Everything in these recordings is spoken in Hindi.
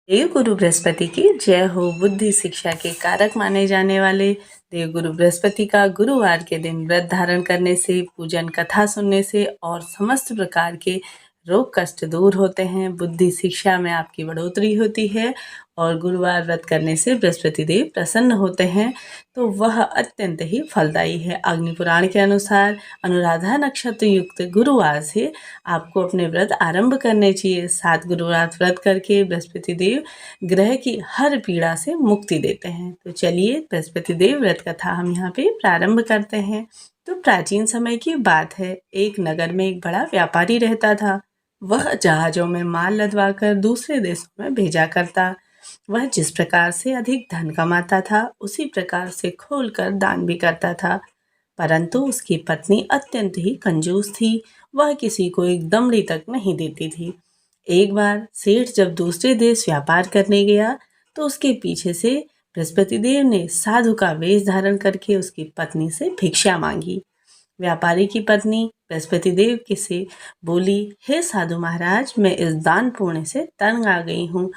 देवगुरु बृहस्पति की जय हो। बुद्धि शिक्षा के कारक माने जाने वाले देवगुरु बृहस्पति का गुरुवार के दिन व्रत धारण करने से, पूजन कथा सुनने से और समस्त प्रकार के रोग कष्ट दूर होते हैं। बुद्धि शिक्षा में आपकी बढ़ोतरी होती है और गुरुवार व्रत करने से बृहस्पति देव प्रसन्न होते हैं, तो वह अत्यंत ही फलदायी है। अग्नि पुराण के अनुसार अनुराधा नक्षत्र युक्त गुरुवार से आपको अपने व्रत आरंभ करने चाहिए। 7 गुरुवार व्रत करके बृहस्पति देव ग्रह की हर पीड़ा से मुक्ति देते हैं। तो चलिए बृहस्पति देव व्रत कथा हम यहाँ पे प्रारंभ करते हैं। तो प्राचीन समय की बात है, एक नगर में एक बड़ा व्यापारी रहता था। वह जहाजों में माल लदवाकर दूसरे देशों में भेजा करता। वह जिस प्रकार से अधिक धन कमाता था, उसी प्रकार से खोलकर दान भी करता था। परंतु उसकी पत्नी अत्यंत ही कंजूस थी। वह किसी को एक दमड़ी तक नहीं देती थी। एक बार सेठ जब दूसरे देश व्यापार करने गया, तो उसके पीछे से बृहस्पति देव ने साधु का वेश धारण करके उसकी पत्नी से भिक्षा मांगी। व्यापारी की पत्नी बृहस्पति देव के से बोली, हे साधु महाराज, मैं इस दान पुण्य से तंग आ गई हूँ।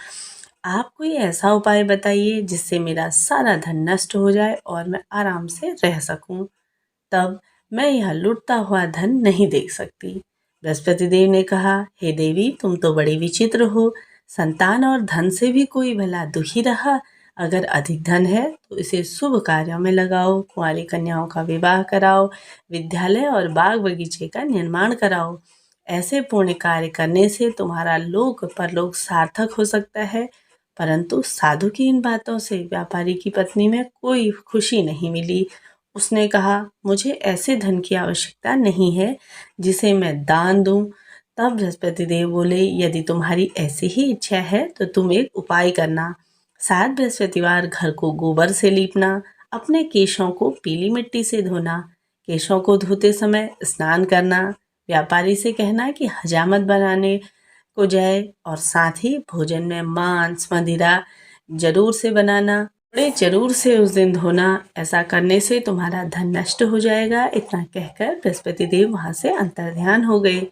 आप कोई ऐसा उपाय बताइए जिससे मेरा सारा धन नष्ट हो जाए और मैं आराम से रह सकूं। तब मैं यह लुटता हुआ धन नहीं देख सकती। बृहस्पति देव ने कहा, हे देवी, तुम तो बड़ी विचित्र हो। संतान और धन से भी कोई भला दुखी रहा। अगर अधिक धन है तो इसे शुभ कार्यों में लगाओ, कुंवारी कन्याओं का विवाह कराओ, विद्यालय और बाग बगीचे का निर्माण कराओ। ऐसे पुण्य कार्य करने से तुम्हारा लोक परलोक सार्थक हो सकता है। परंतु साधु की इन बातों से व्यापारी की पत्नी में कोई खुशी नहीं मिली। उसने कहा, मुझे ऐसे धन की आवश्यकता नहीं है जिसे मैं दान दूं। तब बृहस्पति देव बोले, यदि तुम्हारी ऐसी ही इच्छा है तो तुम एक उपाय करना। 7 बृहस्पतिवार घर को गोबर से लीपना, अपने केशों को पीली मिट्टी से धोना, केशों को धोते समय स्नान करना, व्यापारी से कहना कि हजामत बनाने को जाए और साथ ही भोजन में मांस मदिरा जरूर से बनाना, कपड़े जरूर से उस दिन धोना। ऐसा करने से तुम्हारा धन नष्ट हो जाएगा। इतना कहकर बृहस्पति देव वहां से अंतर्ध्यान हो गए।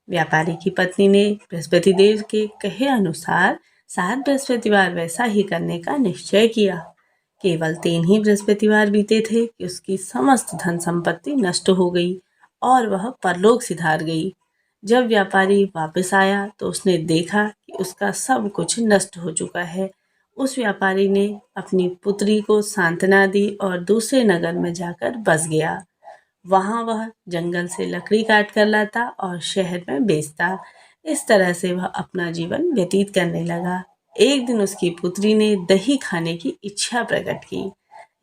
व्यापारी की पत्नी ने बृहस्पति देव के कहे अनुसार 7 बृहस्पतिवार वैसा ही करने का निश्चय किया। केवल 3 ही बृहस्पतिवार बीते थे कि उसकी समस्त धन संपत्ति नष्ट हो गई और वह परलोक सिधार गई। जब व्यापारी वापस आया तो उसने देखा कि उसका सब कुछ नष्ट हो चुका है। उस व्यापारी ने अपनी पुत्री को सांत्वना दी और दूसरे नगर में जाकर बस गया। वहां वह जंगल से लकड़ी काट कर लाता और शहर में बेचता। इस तरह से वह अपना जीवन व्यतीत करने लगा। एक दिन उसकी पुत्री ने दही खाने की इच्छा प्रकट की,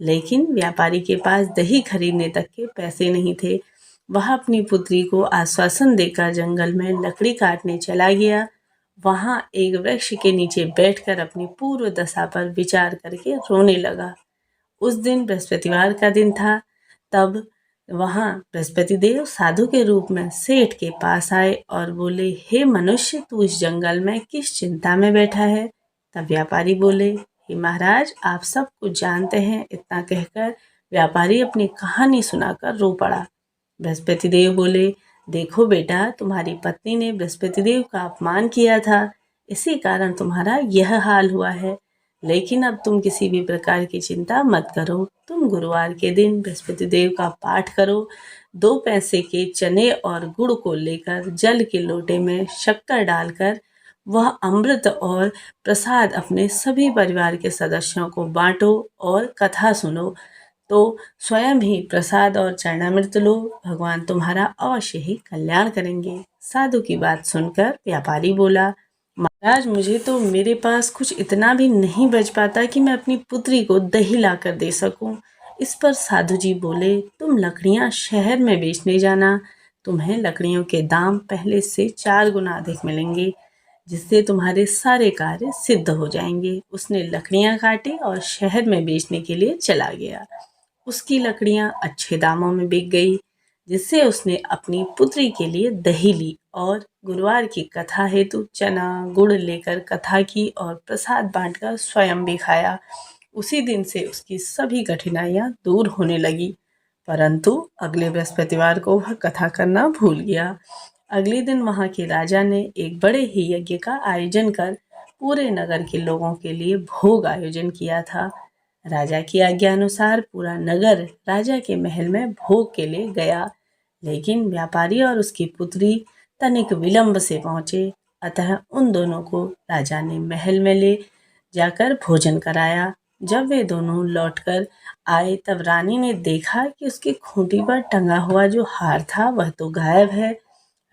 लेकिन व्यापारी के पास दही खरीदने तक के पैसे नहीं थे। वह अपनी पुत्री को आश्वासन देकर जंगल में लकड़ी काटने चला गया। वहां एक वृक्ष के नीचे बैठकर अपनी पूर्व दशा पर विचार करके रोने लगा। उस दिन बृहस्पतिवार का दिन था। तब वहां बृहस्पति देव साधु के रूप में सेठ के पास आए और बोले, हे मनुष्य, तू इस जंगल में किस चिंता में बैठा है। तब व्यापारी बोले, हे महाराज, आप सब कुछ जानते हैं। इतना कहकर व्यापारी अपनी कहानी सुनाकर रो पड़ा। बृहस्पति देव बोले, देखो बेटा, तुम्हारी पत्नी ने बृहस्पति देव का अपमान किया था, इसी कारण तुम्हारा यह हाल हुआ है। लेकिन अब तुम किसी भी प्रकार की चिंता मत करो। तुम गुरुवार के दिन बृहस्पति देव का पाठ करो। 2 पैसे के चने और गुड़ को लेकर जल के लोटे में शक्कर डालकर वह अमृत और प्रसाद अपने सभी परिवार के सदस्यों को बांटो और कथा सुनो। तो स्वयं ही प्रसाद और चरणामृत लो, भगवान तुम्हारा अवश्य ही कल्याण करेंगे। साधु की बात सुनकर व्यापारी बोला, महाराज, मुझे तो मेरे पास कुछ इतना भी नहीं बच पाता कि मैं अपनी पुत्री को दही ला कर दे सकूं। इस पर साधु जी बोले, तुम लकड़ियां शहर में बेचने जाना। तुम्हें लकड़ियों के दाम पहले से 4 गुना अधिक मिलेंगे, जिससे तुम्हारे सारे कार्य सिद्ध हो जाएंगे। उसने लकड़ियां काटी और शहर में बेचने के लिए चला गया। उसकी लकड़ियां अच्छे दामों में बिक गई, जिससे उसने अपनी पुत्री के लिए दही ली और गुरुवार की कथा हेतु चना गुड़ लेकर कथा की और प्रसाद बांटकर स्वयं भी खाया। उसी दिन से उसकी सभी कठिनाइयां दूर होने लगी। परंतु अगले बृहस्पतिवार को वह कथा करना भूल गया। अगले दिन वहां के राजा ने एक बड़े ही यज्ञ का आयोजन कर पूरे नगर के लोगों के लिए भोग आयोजन किया था। राजा की आज्ञा अनुसार पूरा नगर राजा के महल में भोग के लिए गया, लेकिन व्यापारी और उसकी पुत्री तनिक विलंब से पहुंचे। अतः उन दोनों को राजा ने महल में ले जाकर भोजन कराया। जब वे दोनों लौटकर आए तब रानी ने देखा कि उसकी खूंटी पर टंगा हुआ जो हार था वह तो गायब है।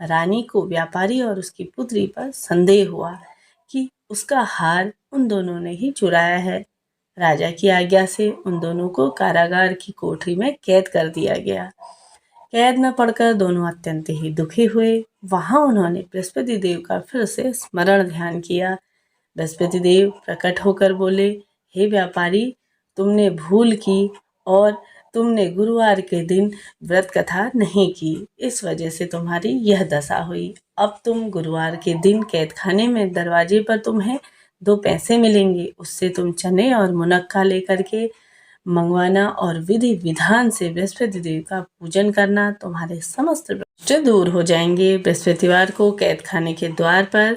रानी को व्यापारी और उसकी पुत्री पर संदेह हुआ कि उसका हार उन दोनों ने ही चुराया है। राजा की आज्ञा से उन दोनों को कारागार की कोठरी में कैद कर दिया गया। कैद में पड़कर दोनों अत्यंत ही दुखी हुए। वहां उन्होंने बृहस्पति देव का फिर से स्मरण ध्यान किया। बृहस्पति देव प्रकट होकर बोले, हे व्यापारी, तुमने भूल की और तुमने गुरुवार के दिन व्रत कथा नहीं की, इस वजह से तुम्हारी यह दशा हुई। अब तुम गुरुवार के दिन कैदखाने में दरवाजे पर तुम्हें 2 पैसे मिलेंगे, उससे तुम चने और मुनक्का लेकर के मंगवाना और विधि विधान से बृहस्पति देव का पूजन करना, तुम्हारे समस्त कष्ट दूर हो जाएंगे। बृहस्पतिवार को कैदखाने के द्वार पर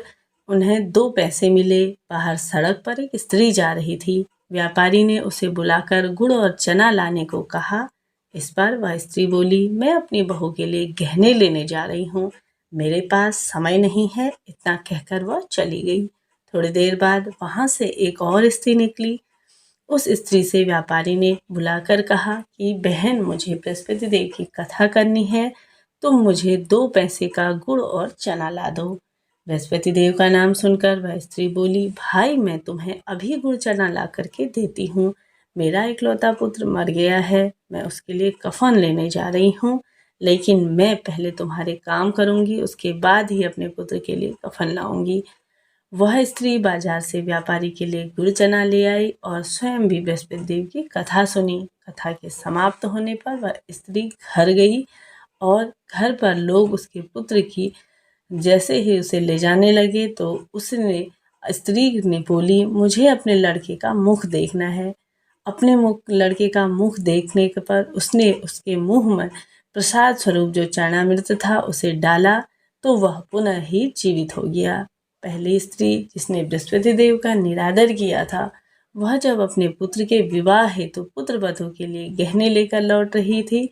उन्हें 2 पैसे मिले। बाहर सड़क पर एक स्त्री जा रही थी। व्यापारी ने उसे बुलाकर गुड़ और चना लाने को कहा। इस पर वह स्त्री बोली, मैं अपनी बहू के लिए गहने लेने जा रही हूँ, मेरे पास समय नहीं है। इतना कहकर वह चली गई। थोड़ी देर बाद वहां से एक और स्त्री निकली। उस स्त्री से व्यापारी ने बुलाकर कहा कि बहन, मुझे बृहस्पति देव की कथा करनी है, तुम मुझे 2 पैसे का गुड़ और चना ला दो। बृहस्पति देव का नाम सुनकर वह स्त्री बोली, भाई, मैं तुम्हें अभी गुड़ चना ला करके देती हूँ। मेरा इकलौता पुत्र मर गया है, मैं उसके लिए कफन लेने जा रही हूँ, लेकिन मैं पहले तुम्हारे काम करूँगी, उसके बाद ही अपने पुत्र के लिए कफन लाऊंगी। वह स्त्री बाजार से व्यापारी के लिए गुड़ चना ले आई और स्वयं भी बृहस्पति देव की कथा सुनी। कथा के समाप्त होने पर वह स्त्री घर गई और घर पर लोग उसके पुत्र की जैसे ही उसे ले जाने लगे तो उसने स्त्री ने बोली, मुझे अपने लड़के का मुख देखना है। अपने लड़के का मुख देखने पर उसने उसके मुंह में प्रसाद स्वरूप जो चरणामृत था उसे डाला तो वह पुनः ही जीवित हो गया। पहली स्त्री जिसने बृहस्पति देव का निरादर किया था, वह जब अपने पुत्र के विवाह हेतु पुत्र वधू के लिए गहने लेकर लौट रही थी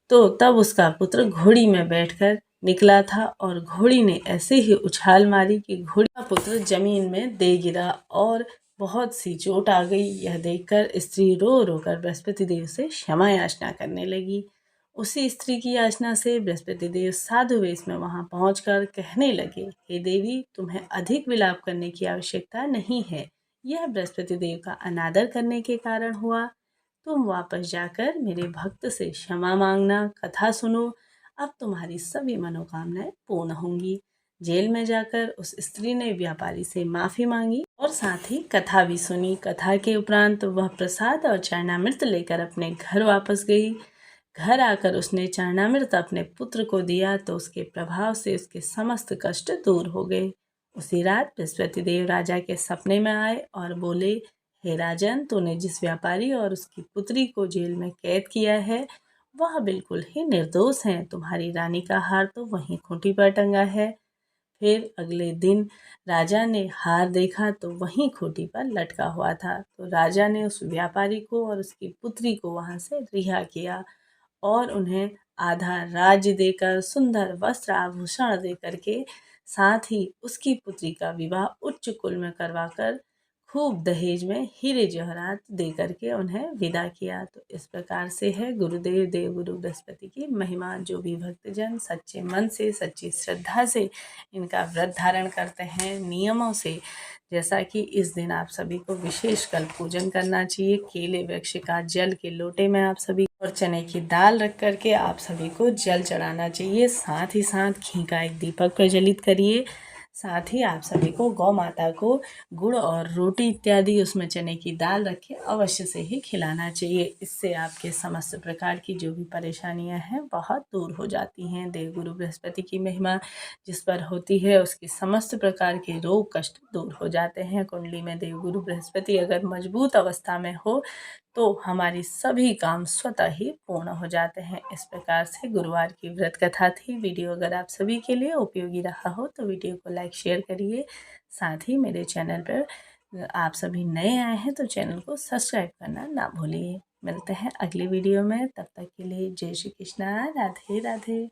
तो तब उसका पुत्र घोड़ी में बैठकर निकला था और घोड़ी ने ऐसे ही उछाल मारी कि घोड़ी का पुत्र जमीन में दे गिरा और बहुत सी चोट आ गई। यह देखकर स्त्री रो रो कर बृहस्पति देव से क्षमा याचना करने लगी। उसी स्त्री की याचना से बृहस्पति देव साधु वेश में वहां पहुंचकर कहने लगे, हे देवी, तुम्हें अधिक विलाप करने की आवश्यकता नहीं है। यह बृहस्पति देव का अनादर करने के कारण हुआ। तुम वापस जाकर मेरे भक्त से क्षमा मांगना, कथा सुनो, अब तुम्हारी सभी मनोकामनाएं पूर्ण होंगी। जेल में जाकर उस स्त्री ने व्यापारी से माफी मांगी और साथ ही कथा भी सुनी। कथा के उपरांत वह प्रसाद और चरणामृत लेकर अपने घर वापस गई। घर आकर उसने चरणामृत अपने पुत्र को दिया तो उसके प्रभाव से उसके समस्त कष्ट दूर हो गए। उसी रात बृहस्पति देव राजा के सपने में आए और बोले, हे राजन, तूने जिस व्यापारी और उसकी पुत्री को जेल में कैद किया है वह बिल्कुल ही निर्दोष हैं। तुम्हारी रानी का हार तो वहीं खूंटी पर टंगा है। फिर अगले दिन राजा ने हार देखा तो वहीं खूंटी पर लटका हुआ था। तो राजा ने उस व्यापारी को और उसकी पुत्री को वहां से रिहा किया और उन्हें आधा राज्य देकर, सुंदर वस्त्र आभूषण देकर के, साथ ही उसकी पुत्री का विवाह उच्च कुल में करवाकर खूब दहेज में हीरे जवाहरात दे करके उन्हें विदा किया। तो इस प्रकार से है गुरुदेव देवगुरु बृहस्पति की महिमा। जो भी भक्तजन सच्चे मन से, सच्ची श्रद्धा से इनका व्रत धारण करते हैं नियमों से, जैसा कि इस दिन आप सभी को विशेष कल पूजन करना चाहिए। केले वृक्ष का जल के लोटे में आप सभी और चने की दाल रख करके आप सभी को जल चढ़ाना चाहिए। साथ ही साथ घी का एक दीपक प्रज्वलित करिए। साथ ही आप सभी को गौ माता को गुड़ और रोटी इत्यादि उसमें चने की दाल रखे अवश्य से ही खिलाना चाहिए। इससे आपके समस्त प्रकार की जो भी परेशानियां हैं बहुत दूर हो जाती हैं। देवगुरु बृहस्पति की महिमा जिस पर होती है उसके समस्त प्रकार के रोग कष्ट दूर हो जाते हैं। कुंडली में देवगुरु बृहस्पति अगर मजबूत अवस्था में हो तो हमारी सभी काम स्वतः ही पूर्ण हो जाते हैं। इस प्रकार से गुरुवार की व्रत कथा थी। वीडियो अगर आप सभी के लिए उपयोगी रहा हो तो वीडियो को लाइक शेयर करिए। साथ ही मेरे चैनल पर आप सभी नए आए हैं तो चैनल को सब्सक्राइब करना ना भूलिए। मिलते हैं अगली वीडियो में, तब तक के लिए जय श्री कृष्णा, राधे राधे।